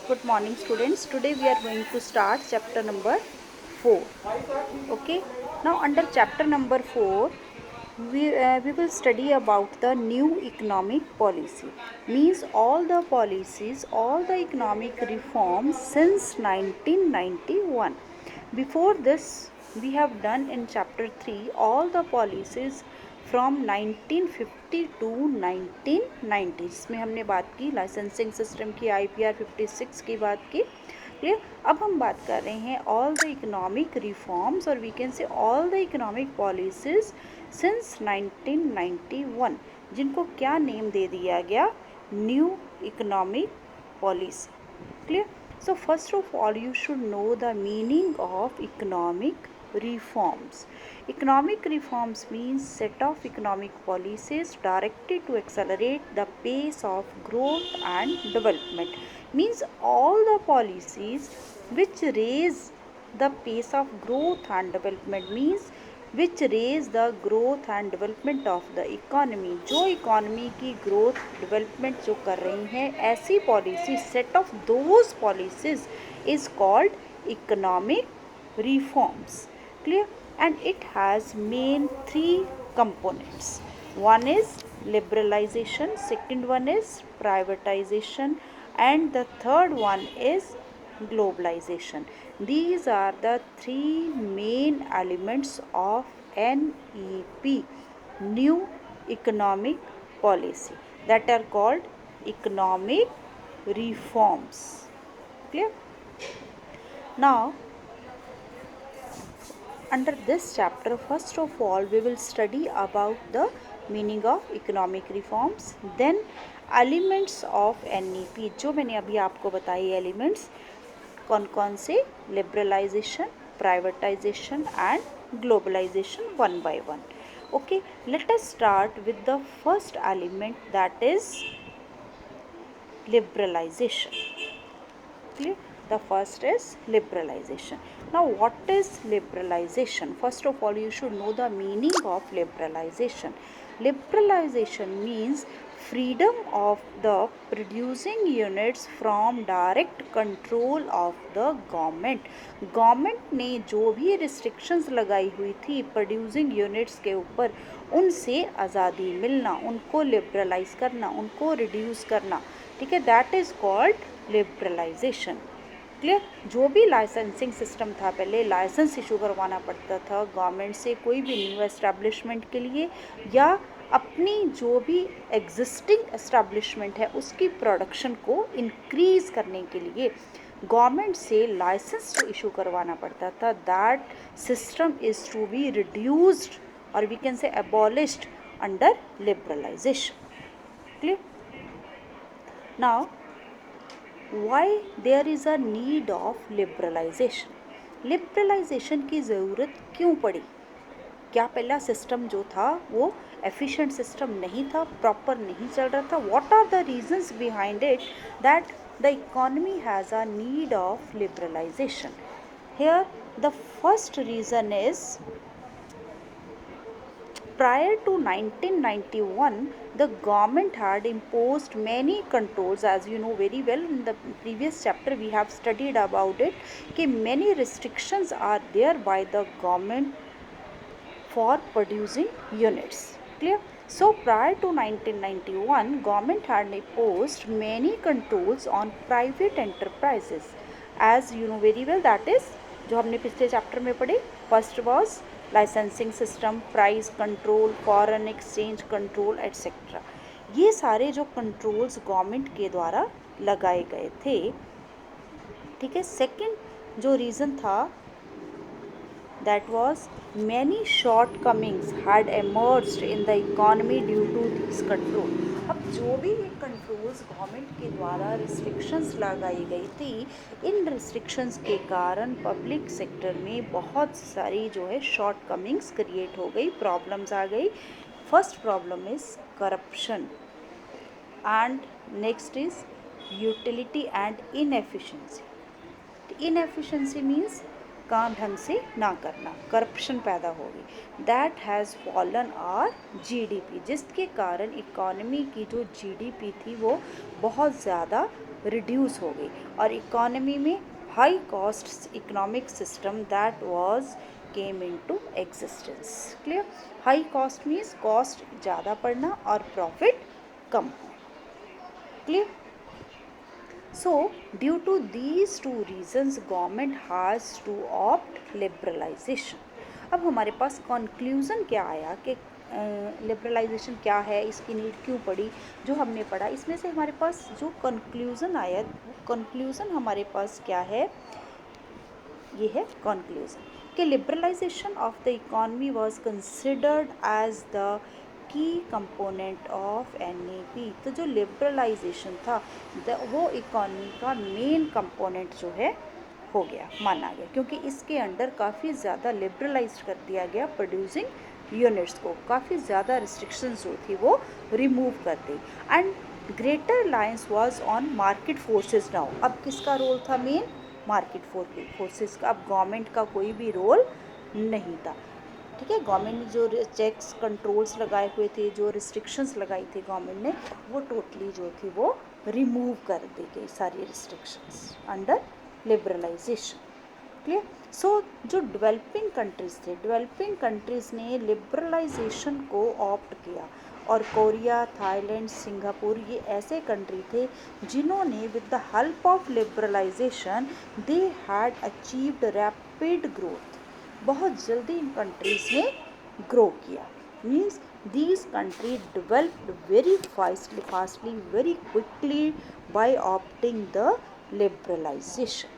Good morning students. Today we are going to start chapter number 4. Okay. Now under chapter number 4 we will study about the new economic policy. Means all the policies, all the economic reforms since 1991. Before this we have done in chapter 3 all the policies from 1950 to 1990. इसमें हमने बात की licensing system की, IPR 56 की बात की. Clear. अब हम बात कर रहे हैं ऑल द इकोनॉमिक रिफॉर्म्स और we can say all the economic policies since 1991, जिनको क्या नेम दे दिया गया, new economic policy. Clear. So first of all you should know the meaning of economic reforms. Economic reforms means set of economic policies directed to accelerate the pace of growth and development. Means all the policies which raise the pace of growth and development, means which raise the growth and development of the economy. जो economy की growth development जो कर रही हैं, ऐसी policy, set of those policies is called economic reforms. Clear. And it has main 3 components. One is liberalization, second one is privatization, and the third one is globalization. These are the 3 main elements of NEP, new economic policy, that are called economic reforms. Clear? Now under this chapter, first of all we will study about the meaning of economic reforms, then elements of NEP. जो मैंने अभी आपको बताई elements कौन कौन से, liberalisation, privatisation and globalisation, one by one. Okay, let us start with the first element, that is liberalization. Clear? The first is liberalization. Now what is liberalization? First of all you should know the meaning of liberalization. Liberalization means freedom of the producing units from direct control of the government. Government ने जो भी restrictions लगाई हुई थी producing units के ऊपर, उनसे आज़ादी मिलना, उनको लिबरलाइज करना, उनको रिड्यूस करना. ठीक है, that is called liberalisation. Clear. जो भी लाइसेंसिंग सिस्टम था, पहले लाइसेंस इशू करवाना पड़ता था गवर्नमेंट से कोई भी न्यू एस्टैब्लिशमेंट के लिए, या अपनी जो भी एग्जिस्टिंग एस्टैब्लिशमेंट है उसकी प्रोडक्शन को इंक्रीज़ करने के लिए गवर्नमेंट से लाइसेंस जो इशू करवाना पड़ता था, that system is to be reduced और we can say abolished under liberalization. Clear. Now why there is a need of liberalization. Liberalization की ज़रूरत क्यों पड़ी? क्या पहला सिस्टम जो था वो एफिशिएंट सिस्टम नहीं था, प्रॉपर नहीं चल रहा था? What are the reasons behind it that the economy has a need of liberalisation? Here the first reason is, prior to 1991 the government had imposed many controls, as you know very well. In the previous chapter we have studied about it कि many restrictions are there by the government for producing units. Clear. So prior to 1991 government had imposed many controls on private enterprises, as you know very well. That is जो हमने पिछले chapter में पढ़े. First was licensing system, price control, foreign exchange control etcetera. ये सारे जो controls government के द्वारा लगाए गए थे. ठीक है. सेकंड जो रीज़न था, that was many shortcomings had emerged in the economy due to this control. अब जो भी ये कंट्रोल्स गवर्नमेंट के द्वारा रिस्ट्रिक्शंस लगाई गई थी, इन रिस्ट्रिक्शंस के कारण पब्लिक सेक्टर में बहुत सारी जो है शॉर्टकमिंग्स क्रिएट हो गई, प्रॉब्लम्स आ गई. First problem is corruption and next is utility and inefficiency. Inefficiency means काम ढंग से ना करना, करप्शन पैदा होगी. That has fallen our GDP, जिसके कारण इकोनॉमी की जो GDP थी वो बहुत ज़्यादा रिड्यूस हो गई और इकोनॉमी में high cost economic system that was came into existence. Clear? High cost means cost ज़्यादा पड़ना और प्रॉफिट कम होना। Clear? So, due to these two reasons, government has to opt liberalization. अब हमारे पास कंक्लूज़न क्या आया कि लिबरलाइजेशन क्या है, इसकी नीड क्यों पड़ी, जो हमने पढ़ा इसमें से हमारे पास जो कंक्लूज़न आया, वो कंक्लूज़न हमारे पास क्या है, ये है कंक्लूज़न कि liberalisation of the economy was considered as the key component of NEP। तो जो लिबरलाइजेशन था वो इकॉनमी का मेन कंपोनेंट जो है हो गया, माना गया, क्योंकि इसके अंडर काफ़ी ज़्यादा लिबरलाइज कर दिया गया प्रोड्यूसिंग यूनिट्स को, काफ़ी ज़्यादा रिस्ट्रिक्शंस जो थी वो रिमूव कर दी and greater reliance was on market forces now. अब किसका रोल था मेन? मार्केट फोर्सेस का। अब गवर्नमेंट का कोई भी रोल नहीं था। ठीक है, गवर्नमेंट ने जो चेक्स कंट्रोल्स लगाए हुए थे, जो रिस्ट्रिक्शंस लगाई थी गवर्नमेंट ने, वो टोटली जो थी वो रिमूव कर दी गई सारी रिस्ट्रिक्शंस अंडर लिबरलाइजेशन। क्लियर? सो जो डेवलपिंग कंट्रीज़ थे, डेवलपिंग कंट्रीज़ ने लिबरलाइजेशन को ऑप्ट किया और कोरिया, थाईलैंड, सिंगापुर ये ऐसे कंट्री थे जिन्होंने with the help of liberalisation they had achieved rapid growth. बहुत जल्दी इन कंट्रीज़ ने ग्रो किया। Means these countries developed very fastly, very quickly by opting the liberalization.